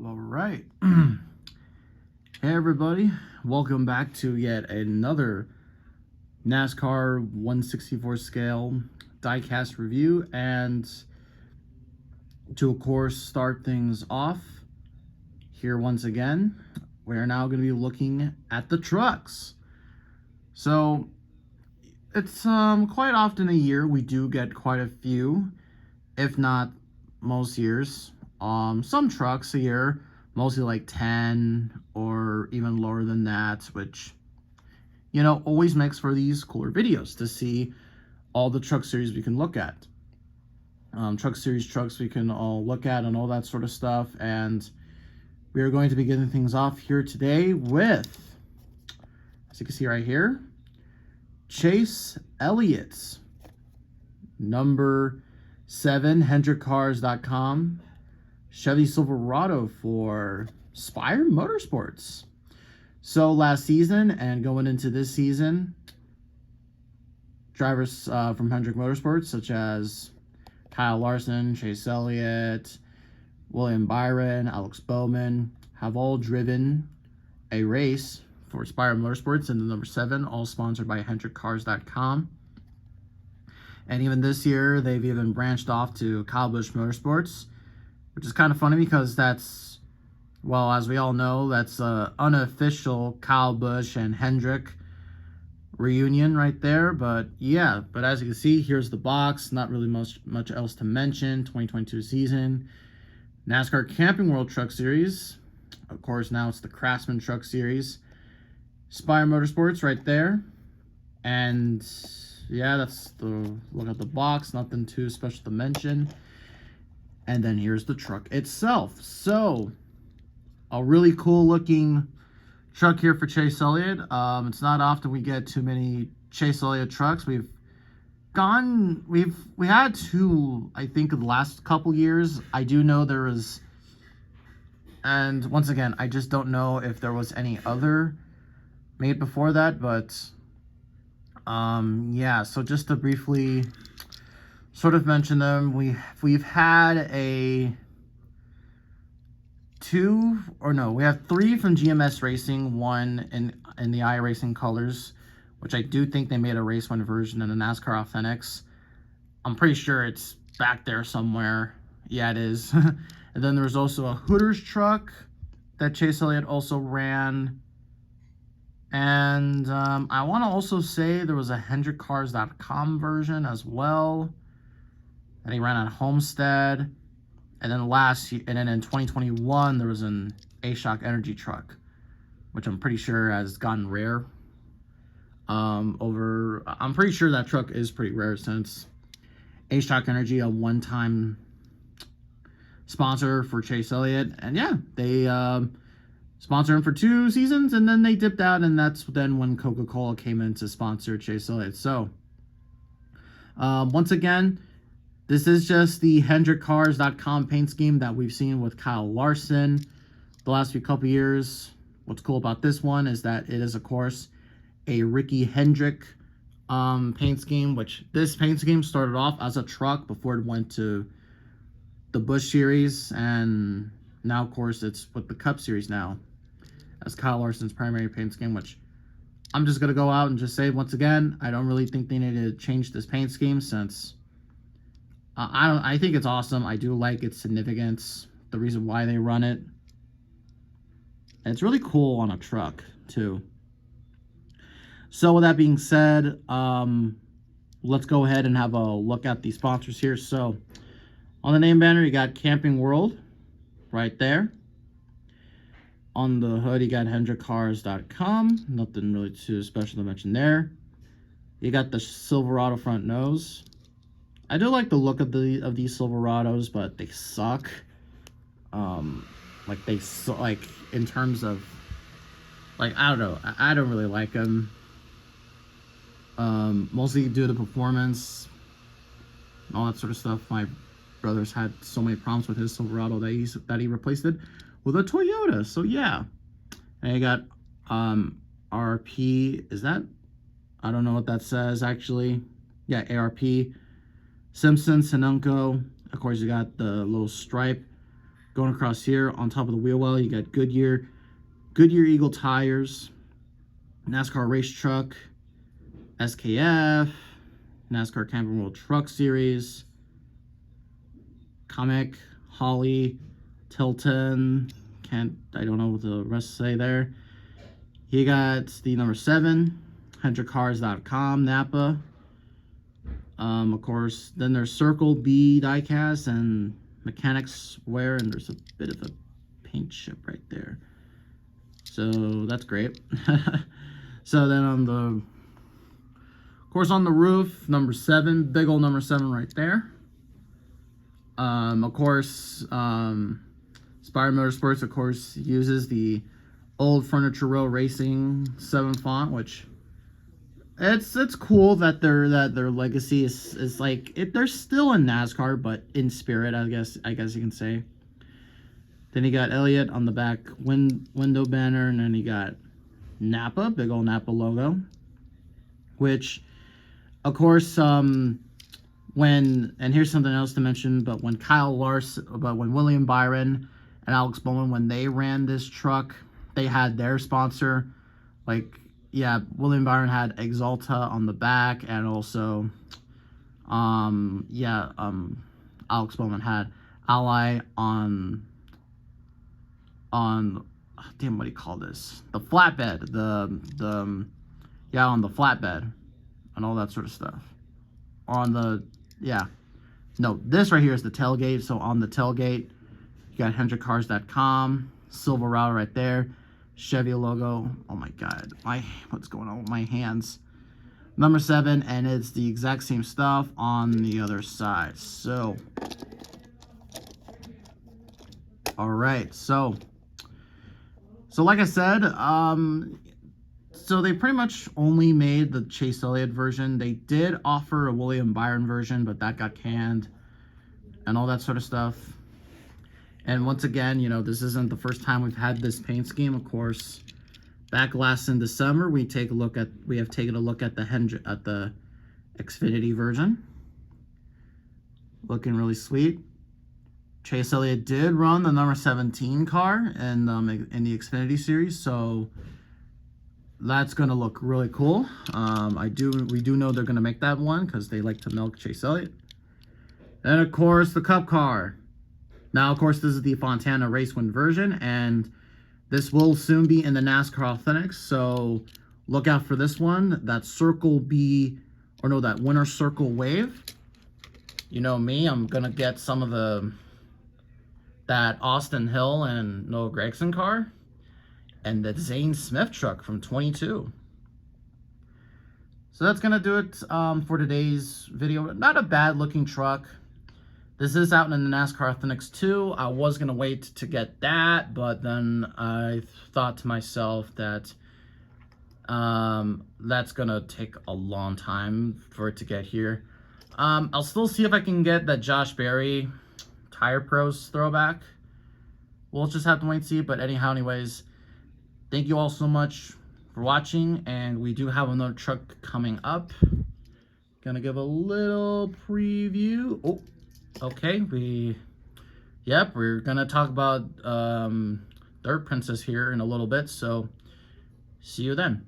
All right. Hey, everybody. Welcome back to yet another NASCAR 1/64 scale diecast review. And to, of course, start things off here once again, we're now going to be looking at the trucks. So it's quite often a year we do get quite a few, if not most years. Some trucks a year, mostly like 10 or even lower than that, which, always makes for these cooler videos to see all the truck series we can look at. Truck series trucks we can all look at and all that sort of stuff. And we are going to be getting things off here today with, as you can see right here, Chase Elliott's number 7 HendrickCars.com Chevy Silverado for Spire Motorsports. So last season and going into this season, drivers from Hendrick Motorsports such as Kyle Larson, Chase Elliott, William Byron, Alex Bowman have all driven a race for Spire Motorsports in the number 7, all sponsored by HendrickCars.com. And even this year, they've even branched off to Kyle Busch Motorsports, which is kind of funny because that's, well, as we all know, that's an unofficial Kyle Busch and Hendrick reunion right there. But yeah, but as you can see, here's the box. Not really much else to mention. 2022 season. NASCAR Camping World Truck Series. Of course, now it's the Craftsman Truck Series. Spire Motorsports right there. And yeah, that's the look at the box. Nothing too special to mention. And then here's the truck itself. So, a really cool looking truck here for Chase Elliott. It's not often we get too many Chase Elliott trucks. We had two, I think, in the last couple years. I do know there was, and once again, I just don't know if there was any other made before that, but yeah, so just to briefly sort of mention them, we've had we have 3 from GMS Racing, 1 in the iRacing colors, which I do think they made a race 1 version in the NASCAR Authentics. I'm pretty sure it's back there somewhere. Yeah, it is. And then there's also a Hooters truck that Chase Elliott also ran. And I want to also say there was a HendrickCars.com version as well that he ran on Homestead. And then in 2021 there was an A-Shock Energy truck, which I'm pretty sure has gotten rare. I'm pretty sure that truck is pretty rare since A-Shock Energy, a one-time sponsor for Chase Elliott. And yeah, they sponsored him for 2 seasons, and then they dipped out, and that's then when Coca-Cola came in to sponsor Chase Elliott. So, once again, this is just the HendrickCars.com paint scheme that we've seen with Kyle Larson the last couple years. What's cool about this one is that it is, of course, a Ricky Hendrick paint scheme, which this paint scheme started off as a truck before it went to the Busch Series, and now, of course, it's with the Cup Series now as Kyle Larson's primary paint scheme, which I'm just going to go out and just say, once again, I don't really think they need to change this paint scheme since I think it's awesome. I do like its significance, the reason why they run it. And it's really cool on a truck, too. So with that being said, let's go ahead and have a look at the sponsors here. So on the name banner, you got Camping World right there. On the hood, you got HendrickCars.com. Nothing really too special to mention there. You got the Silverado front nose. I do like the look of these Silverados, but they suck. Like in terms of, like, I don't know. I don't really like them. Mostly due to performance, and all that sort of stuff. My brother's had so many problems with his Silverado that he replaced it with a Toyota. So yeah, and you got RP. Is that? I don't know what that says actually. Yeah, ARP. Simpson, Sinunco. Of course, you got the little stripe Going across here on top of the wheel well, you got Goodyear Eagle tires, NASCAR race truck, SKF, NASCAR Camping World Truck Series, Comic, Holly, Tilton. I don't know what the rest say there. You got the number 7, HendrickCars.com, Napa. Of course, then there's Circle B diecast and Mechanics wear, and there's a bit of a paint chip right there. So that's great. So then on the, of course, on the roof, number 7, big old number 7 right there. Of course, Spire Motorsports, of course, uses the old Furniture Row Racing 7 font, which it's cool that their legacy is like they're still in NASCAR, but in spirit, I guess you can say. Then you got ELLIOTT on the back window banner, and then you got Napa, big old Napa logo, which, of course, and here's something else to mention, but when William Byron and Alex Bowman, when they ran this truck, they had their sponsor. Like, yeah, William Byron had Exalta on the back, and also, Alex Bowman had Ally on damn, what do you call this? The flatbed, on the flatbed, and all that sort of stuff. No, this right here is the tailgate. So on the tailgate, you got HendrickCars.com, Silverado right there, Chevy logo. Oh my God, what's going on with my hands? Number 7, and it's the exact same stuff on the other side. So, all right, so like I said, so they pretty much only made the Chase Elliott version. They did offer a William Byron version, but that got canned and all that sort of stuff. And once again, you know, this isn't the first time we've had this paint scheme. Of course, back last in December, we have taken a look at the Xfinity version. Looking really sweet. Chase Elliott did run the number 17 car in the Xfinity series, so that's gonna look really cool. We do know they're gonna make that one because they like to milk Chase Elliott. And of course, the Cup car. Now, of course, this is the Fontana Racewind version, and this will soon be in the NASCAR Authentics. So look out for this one. That that Winner Circle Wave. You know me, I'm gonna get some of that Austin Hill and Noah Gragson car, and the Zane Smith truck from 22. So that's gonna do it for today's video. Not a bad looking truck. This is out in the NASCAR Authentics 2. I was gonna wait to get that, but then I thought to myself that that's gonna take a long time for it to get here. I'll still see if I can get that Josh Berry Tire Pros throwback. We'll just have to wait and see. But anyways, thank you all so much for watching, and we do have another truck coming up. Gonna give a little preview. Oh, okay. We're gonna talk about Dirt Princess here in a little bit. So see you then.